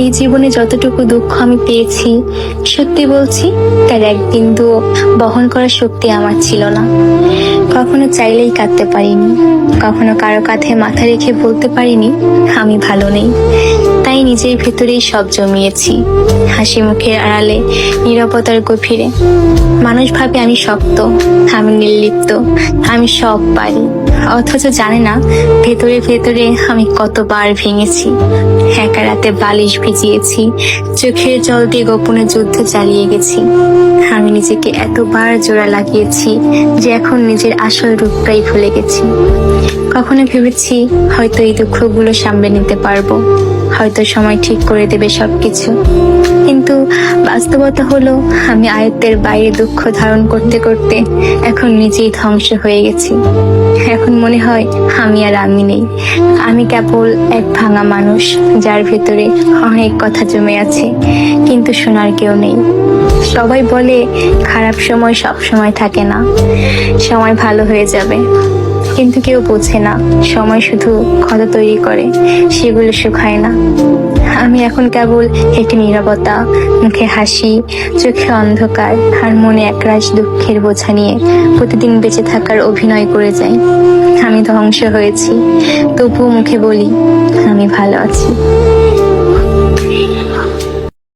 এই জীবনে যতটুকু দুঃখ আমি পেয়েছি, সত্যি বলছি তার এক বিন্দুও বহন করার শক্তি আমার ছিল না। কখনো চাইলেই কাঁদতে পারিনি, কখনো কারো কাঁধে মাথা রেখে বলতে পারিনি আমি ভালো নেই। তাই নিজের ভেতরেই সব জমিয়েছি, হাসি মুখের আড়ালে, নীরবতার গভীরে। মানুষ ভাবে আমি শক্ত, আমি নির্লিপ্ত, আমি সব পারি, অথচ জানে না ভেতরে ভেতরে আমি কতবার ভেঙেছি। একা রাতে বালিশ ভিজিয়েছি, চোখের জল দিয়ে গোপনে যুদ্ধ চালিয়ে গেছি। আমি নিজেকে এতবার জোড়া লাগিয়েছি যে এখন নিজের আসল রূপটাই ভুলে গেছি। কখনো ভেবেছি হয়তো এই দুঃখগুলো সামলে নিতে পারবো, হয়তো সময় ঠিক করে দেবে সবকিছু। কিন্তু বাস্তবতা হলো আমি আয়ত্তের বাইরে দুঃখ ধারণ করতে করতে এখন নিজেই ধ্বংস হয়ে গেছি। এখন মনে হয় আমি আর আমি নেই, আমি কেবল এক ভাঙা মানুষ যার ভেতরে অনেক কথা জমে আছে, কিন্তু শোনার কেউ নেই। সবাই বলে খারাপ সময় সব সময় থাকে না, সময় ভালো হয়ে যাবে, কিন্তু কেউ বোঝে না সময় শুধু ক্ষত তৈরি করে, সেগুলো শুকায় না। আমি এখন কেবল একটি নীরবতা, মুখে হাসি, চোখে অন্ধকার আর মনে একরাশ দুঃখের বোঝা নিয়ে প্রতিদিন বেঁচে থাকার অভিনয় করে যাই। আমি ধ্বংস হয়েছি, তবুও মুখে বলি আমি ভালো আছি।